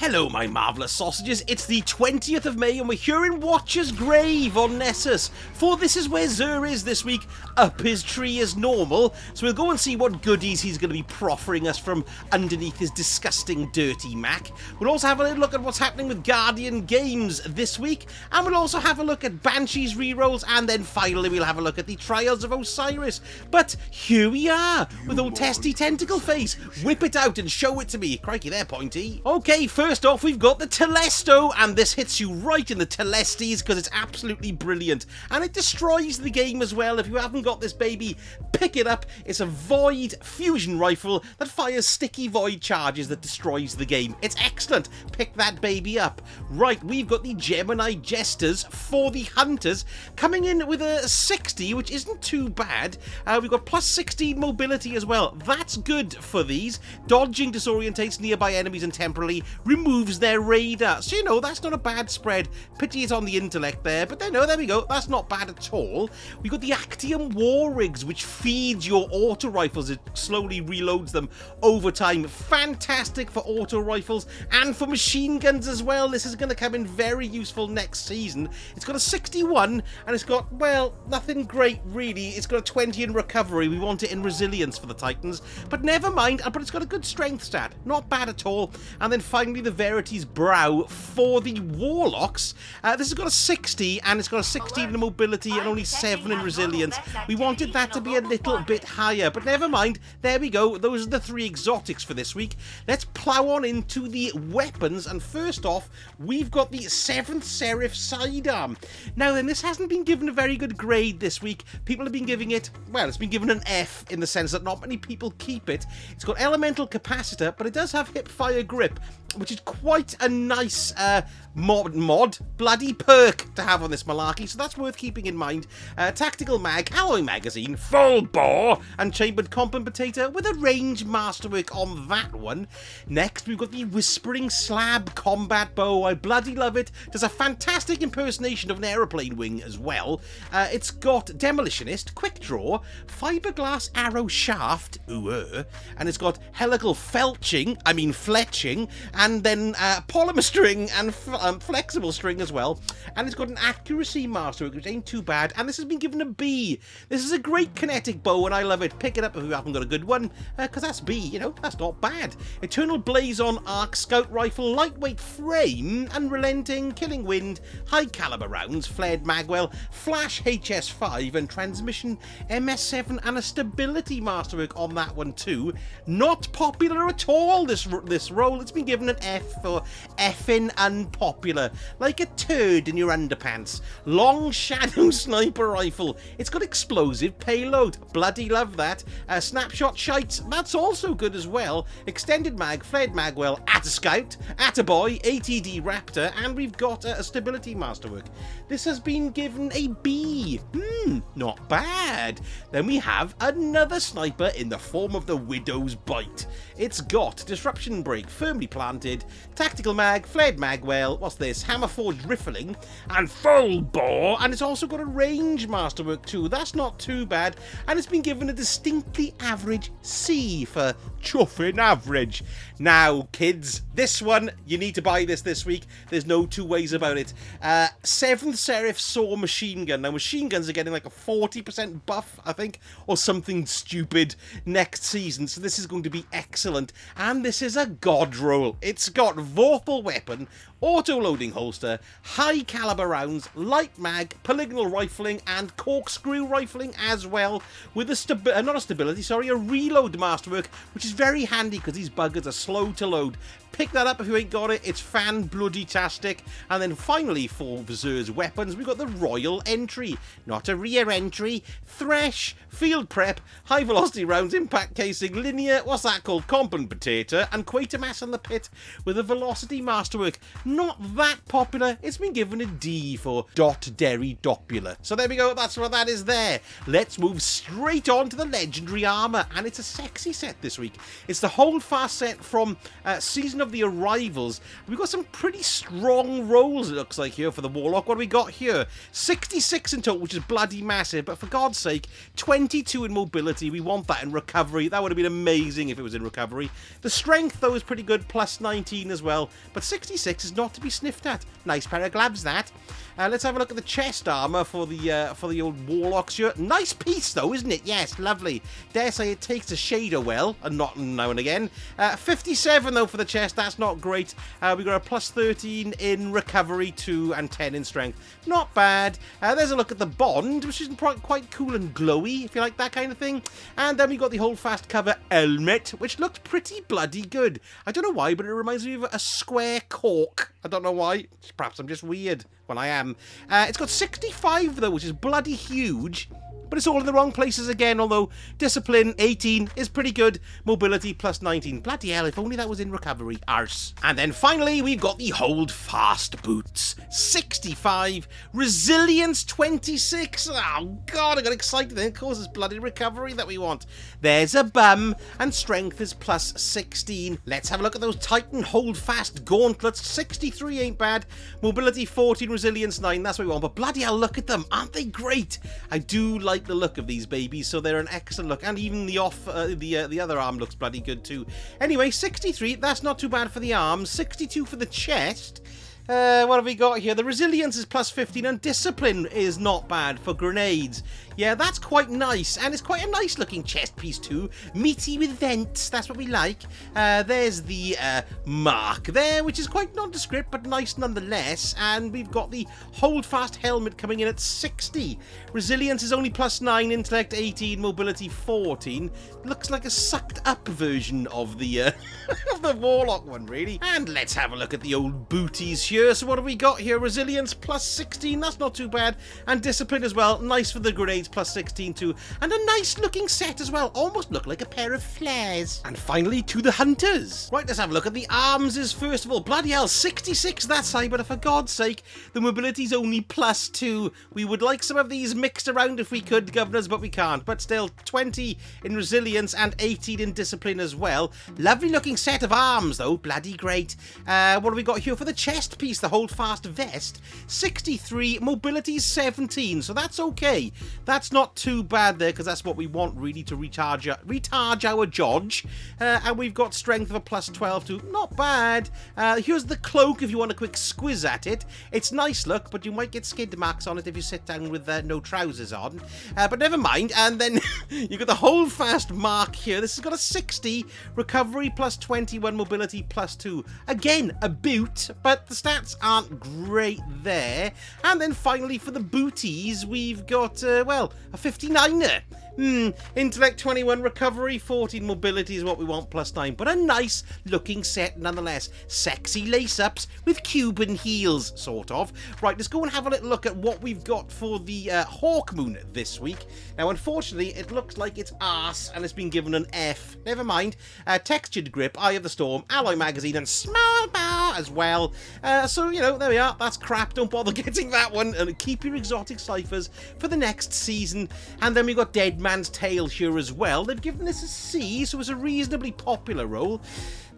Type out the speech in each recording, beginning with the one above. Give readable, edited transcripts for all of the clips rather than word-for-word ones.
Hello my marvellous sausages, it's the 20th of May and we're here in Watcher's Grave on Nessus, for this is where Xur is this week, up his tree as normal, so we'll go and see what goodies he's going to be proffering us from underneath his disgusting dirty Mac. We'll also have a little look at what's happening with Guardian Games this week, and we'll also have a look at Banshees Rerolls, and then finally we'll have a look at the Trials of Osiris. But here we are, with old Testy Tentacle Face. Whip it out and show it to me. Crikey there, Pointy. Okay, first off, we've got the Telesto, and this hits you right in the Telestes because it's absolutely brilliant. And it destroys the game as well. If you haven't got this baby, pick it up. It's a Void fusion rifle that fires sticky Void charges that destroys the game. It's excellent. Pick that baby up. Right, we've got the Gemini Jesters for the Hunters, coming in with a 60, which isn't too bad. We've got plus 16 mobility as well. That's good for these. Dodging disorientates nearby enemies and temporarily removes their radar. So, you know, that's not a bad spread. Pity it's on the intellect there, but then, no, there we go. That's not bad at all. We've got the Actium War Rigs, which feeds your auto rifles. It slowly reloads them over time. Fantastic for auto rifles and for machine guns as well. This is going to come in very useful next season. It's got a 61 and it's got, well, nothing great really. It's got a 20 in recovery. We want it in resilience for the Titans, but never mind. But it's got a good strength stat. Not bad at all. And then finally the Verity's Brow for the Warlocks. This has got a 60 and it's got a 16 in mobility and only 7 in resilience. We wanted that to be a little bit higher, but never mind. There we go. Those are the 3 exotics for this week. Let's plow on into the weapons, and first off, we've got the 7th Seraph Sidearm. Now then, this hasn't been given a very good grade this week. People have been giving it, well, it's been given an F in the sense that not many people keep it. It's got elemental capacitor, but it does have hip fire grip, which is quite a nice bloody perk to have on this malarkey, so that's worth keeping in mind. Tactical mag, alloy magazine, full bore, and chambered compensator with a range masterwork on that one. Next, we've got the Whispering Slab combat bow. I bloody love it. Does a fantastic impersonation of an aeroplane wing as well. It's got demolitionist, quick draw, fiberglass arrow shaft, and it's got helical fletching, and then polymer string and flexible string as well. And it's got an accuracy masterwork, which ain't too bad. And this has been given a B. This is a great kinetic bow, and I love it. Pick it up if you haven't got a good one, because that's B, you know, that's not bad. Eternal Blazon Arc Scout Rifle, lightweight frame, unrelenting, killing wind, high caliber rounds, flared magwell, flash HS5, and transmission MS7, and a stability masterwork on that one too. Not popular at all, this roll. It's been given an F for effing unpopular, like a turd in your underpants. Long shadow sniper rifle. It's got explosive payload. Bloody love that. Snapshot shite. That's also good as well. Extended mag, flared magwell, at a scout, at a boy, ATD raptor, and we've got a stability masterwork. This has been given a B. Not bad. Then we have another sniper in the form of the Widow's Bite. It's got disruption break, firmly planted, tactical mag, flared magwell, what's this, hammer-forged rifling, and full bore, and it's also got a range masterwork too. That's not too bad, and it's been given a distinctly average C for chuffing average. Now, kids, this one, you need to buy this week. There's no two ways about it. 7th Seraph Saw machine gun. Now, machine guns are getting like a 40% buff, I think, or something stupid next season, so this is going to be excellent. And this is a god roll. It's got Vorpal weapon, auto-loading holster, high caliber rounds, light mag, polygonal rifling, and corkscrew rifling as well, with a reload masterwork, which is very handy because these buggers are slow to load. Pick that up if you ain't got it. It's fan-bloody-tastic. And then finally, for Xurs weapons, we've got the Royal Entry. Not a rear entry. Thresh, field prep, high-velocity rounds, impact casing, linear, what's that called? Compensator, and Quatermass on the pit with a velocity masterwork. Not that popular. It's been given a D for Derry Doppula. So there we go. That's what that is there. Let's move straight on to the legendary armor. And it's a sexy set this week. It's the Holdfast set from Season of the Arrivals. We've got some pretty strong rolls, it looks like, here for the Warlock. What do we got here? 66 in total, which is bloody massive, but for God's sake, 22 in mobility. We want that in recovery. That would have been amazing if it was in recovery. The strength, though, is pretty good, plus 19. 14 as well, but 66 is not to be sniffed at. Nice pair of gloves, that. Let's have a look at the chest armor for the old warlocks here. Nice piece, though, isn't it? Yes, lovely. Dare say it takes a shader well, and not now and again. 57, though, for the chest. That's not great. We got a plus 13 in recovery, 2, and 10 in strength. Not bad. There's a look at the bond, which is quite cool and glowy, if you like that kind of thing. And then we got the holdfast cover helmet, which looked pretty bloody good. I don't know why, but it reminds me of a square cork. I don't know why. Perhaps I'm just weird when I am. It's got 65, though, which is bloody huge. But it's all in the wrong places again, although discipline 18 is pretty good. Mobility plus 19. Bloody hell, if only that was in recovery. Arse. And then finally, we've got the hold fast boots. 65. Resilience 26. Oh, God, I got excited then. Of course, it's bloody recovery that we want. There's a bum. And strength is plus 16. Let's have a look at those Titan hold fast gauntlets. 63 ain't bad. Mobility 14. Resilience 9. That's what we want. But bloody hell, look at them. Aren't they great? I do like the look of these babies, so they're an excellent look, and even the the other arm looks bloody good too. Anyway, 63, that's not too bad for the arms. 62 for the chest. What have we got here? The resilience is plus 15, and discipline is not bad for grenades. Yeah, that's quite nice, and it's quite a nice looking chest piece too. Meaty with vents, that's what we like. There's the mark there, which is quite nondescript, but nice nonetheless. And we've got the holdfast helmet coming in at 60. Resilience is only plus 9, intellect 18, mobility 14. Looks like a sucked up version of the of the warlock one, really. And let's have a look at the old booties here. So what have we got here? Resilience plus 16, that's not too bad. And discipline as well, nice for the grenades, plus 16 too. And a nice looking set as well, almost look like a pair of flares. And finally to the hunters. Right, let's have a look at the arms first of all. Bloody hell, 66 that side, but for God's sake, the mobility's only plus 2. We would like some of these mixed around if we could, governors, but we can't. But still, 20 in resilience and 18 in discipline as well. Lovely looking set of arms though, bloody great. What have we got here for the chest piece, the holdfast vest? 63, mobility 17, so that's okay. That's not too bad there, because that's what we want really to recharge our Jodge. And we've got strength of a plus 12 too. Not bad. Here's the cloak if you want a quick squiz at it. It's nice look, but you might get skid marks on it if you sit down with no trousers on. But never mind. And then you got the holdfast mark here. This has got a 60, recovery plus 21, mobility plus 2. Again, a boot, but the stats aren't great there. And then finally for the booties, we've got, well, a 59er. Intellect 21, recovery 14, mobility is what we want, plus 9. But a nice looking set nonetheless. Sexy lace-ups with Cuban heels, sort of. Right, let's go and have a little look at what we've got for the Hawk Moon this week. Now, unfortunately, it looks like it's arse and it's been given an F. Never mind. Textured grip, Eye of the Storm, Alloy magazine, and small bar as well. So, you know, there we are. That's crap. Don't bother getting that one. And keep your exotic ciphers for the next season. And then we've got Dead Man's Tale here as well. They've given this a C, so it's a reasonably popular roll.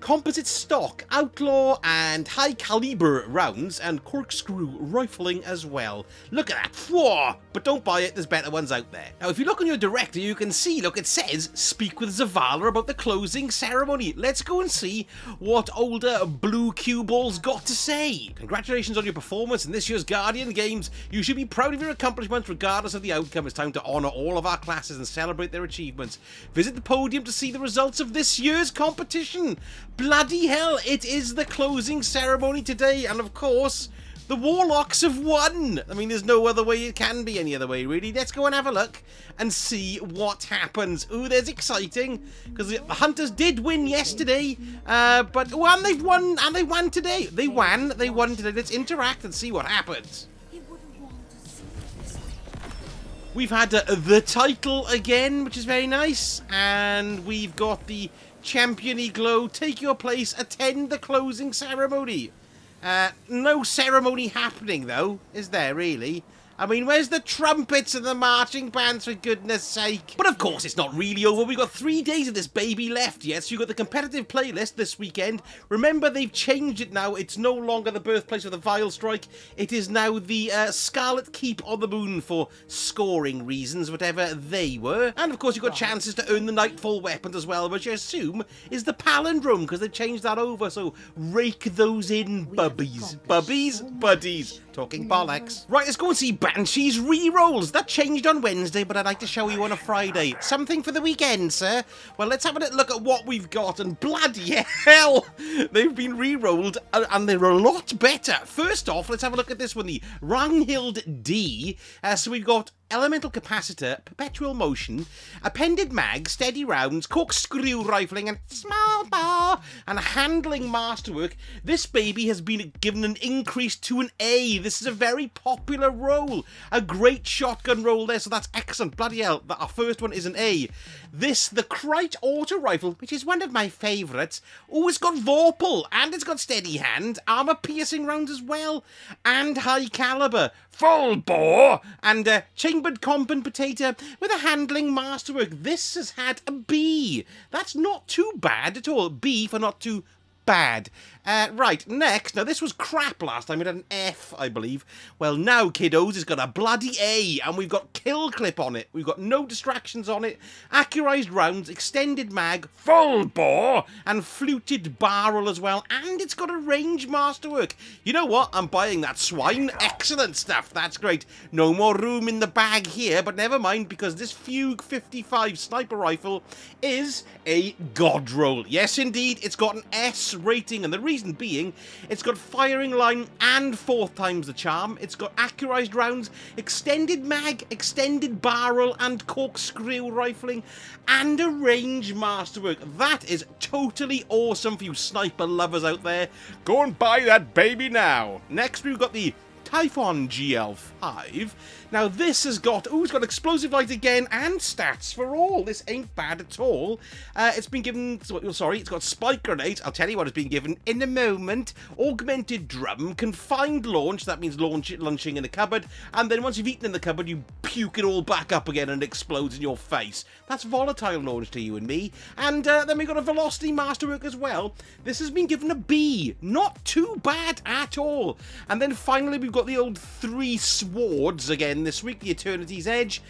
Composite stock, outlaw and high caliber rounds, and corkscrew rifling as well. Look at that. Whoa! But don't buy it, there's better ones out there. Now, if you look on your director, you can see, look, it says, speak with Zavala about the closing ceremony. Let's go and see what older blue cue ball's got to say. Congratulations on your performance in this year's Guardian Games. You should be proud of your accomplishments regardless of the outcome. It's time to honour all of our classes and celebrate their achievements. Visit the podium to see the results of this year's competition. Bloody hell, it is the closing ceremony today, and of course, the Warlocks have won. I mean, there's no other way it can be any other way, really. Let's go and have a look and see what happens. Ooh, there's exciting, because the Hunters did win yesterday, but, oh, and they've won, and they won today. They won today. Let's interact and see what happens. We've had the title again, which is very nice, and we've got the Champion-y glow, take your place, attend the closing ceremony. No ceremony happening though, is there really? I mean, where's the trumpets and the marching bands, for goodness sake? But of course, it's not really over. We've got 3 days of this baby left yet, so you've got the competitive playlist this weekend. Remember, they've changed it now. It's no longer the birthplace of the Vile Strike. It is now the Scarlet Keep on the Moon for scoring reasons, whatever they were. And of course, you've got chances to earn the Nightfall weapons as well, which I assume is the palindrome, because they've changed that over. So rake those in, bubbies. Bubbies? Buddies. Talking bollocks. Right, let's go and see Banshees Rerolls. That changed on Wednesday, but I'd like to show you on a Friday. Something for the weekend, sir. Well, let's have a little look at what we've got, and bloody hell, they've been re-rolled, and they're a lot better. First off, let's have a look at this one, the Ranghild D. So we've got Elemental Capacitor, Perpetual Motion, Appended Mag, Steady Rounds, Corkscrew Rifling, and Small Bore, and Handling Masterwork. This baby has been given an increase to an A. This is a very popular roll. A great shotgun roll there, so that's excellent. Bloody hell, our first one is an A. This, the Krite Auto Rifle, which is one of my favourites. Oh, it's got Vorpal, and it's got Steady Hand, armour-piercing rounds as well, and high caliber. Full bore, and chambered compensator with a handling masterwork. This has had a B. That's not too bad at all. B for not too bad. Right, next. Now, this was crap last time. It had an F, I believe. Well, now, kiddos, it's got a bloody A, and we've got kill clip on it. We've got no distractions on it, accurized rounds, extended mag, full bore, and fluted barrel as well, and it's got a range masterwork. You know what? I'm buying that swine. Excellent stuff. That's great. No more room in the bag here, but never mind, because this Fugue 55 sniper rifle is a god roll. Yes, indeed, it's got an S rating, and the reason being, it's got firing line and 4 times the charm. It's got accurized rounds, extended mag, extended barrel, and corkscrew rifling, and a range masterwork. That is totally awesome for you sniper lovers out there. Go and buy that baby now. Next, we've got the Typhon GL5. Now this has got, it's got explosive light again and stats for all. This ain't bad at all. It's been given, it's got spike grenades. I'll tell you what it's been given in a moment. Augmented drum, confined launch, that means launching in a cupboard, and then once you've eaten in the cupboard, you puke it all back up again and it explodes in your face. That's volatile launch to you and me. And then we've got a velocity masterwork as well. This has been given a B. Not too bad at all. And then finally we've got the old 3 swords again this week, the Eternity's Edge.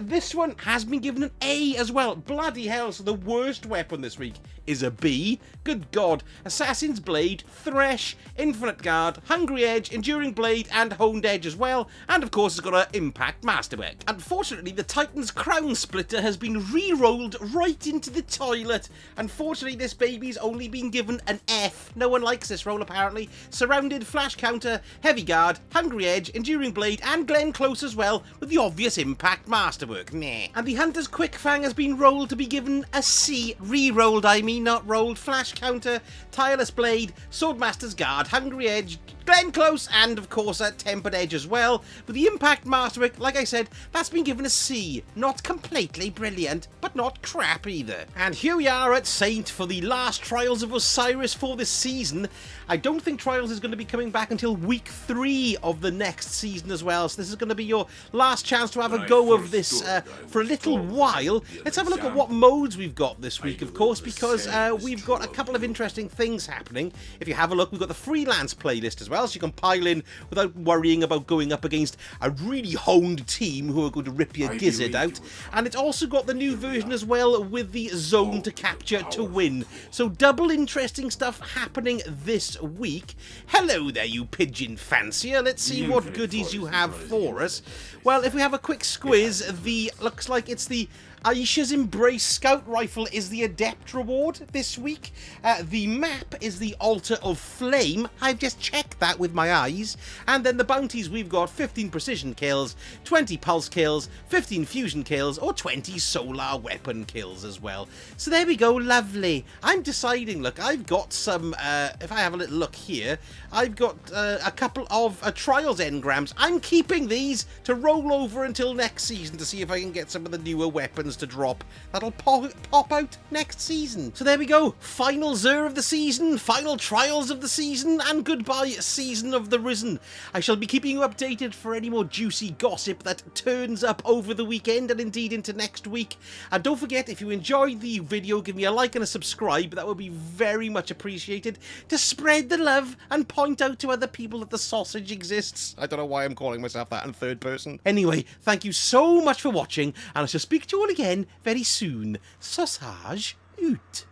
This one has been given an A as well. Bloody hell, so the worst weapon this week is a B. Good God. Assassin's Blade, Thresh, Infinite Guard, Hungry Edge, Enduring Blade, and Honed Edge as well. And of course, it's got an Impact Masterwork. Unfortunately, the Titan's Crown Splitter has been re-rolled right into the toilet. Unfortunately, this baby's only been given an F. No one likes this roll, apparently. Surrounded, Flash Counter, Heavy Guard, Hungry Edge, Enduring Blade, and Glen Close as well, with the obvious Impact Masterwork. Meh. And the Hunter's Quick Fang has been rolled to be given a C. Re-rolled, I mean, not rolled. Flash Counter, Tireless Blade, Swordmaster's Guard, Hungry Edge, Glen Close, and of course a Tempered Edge as well. With the Impact Masterwork, like I said, that's been given a C. Not completely brilliant, but not crap either. And here we are at Saint for the last Trials of Osiris for this season. I don't think Trials is going to be coming back until week 3 of the next season as well, so this is going to be your last chance to have a go of this for a little while. Let's have a look at what modes we've got this week, of course, because we've got a couple of interesting things happening. If you have a look, we've got the freelance playlist as well, so you can pile in without worrying about going up against a really honed team who are going to rip your gizzard out. And it's also got the new version as well with the zone to capture to win. So double interesting stuff happening this week. Hello there, you pigeon fancier. Let's see what goodies you have for us. Well, if we have a quick squiz, looks like it's the Aisha's Embrace Scout Rifle is the Adept reward this week. The map is the Altar of Flame. I've just checked that with my eyes. And then the bounties, we've got 15 precision kills, 20 pulse kills, 15 fusion kills, or 20 solar weapon kills as well. So there we go, lovely. I'm deciding, look, I've got some, if I have a little look here, I've got a couple of Trials engrams. I'm keeping these to roll over until next season to see if I can get some of the newer weapons ones to drop that'll pop out next season. So there we go, final Xur of the season, final Trials of the season, and goodbye Season of the Risen. I shall be keeping you updated for any more juicy gossip that turns up over the weekend and indeed into next week. And don't forget, if you enjoyed the video, give me a like and a subscribe. That would be very much appreciated to spread the love and point out to other people that the sausage exists. I don't know why I'm calling myself that in third person. Anyway, thank you so much for watching, and I shall speak to you all again very soon. Sausage out.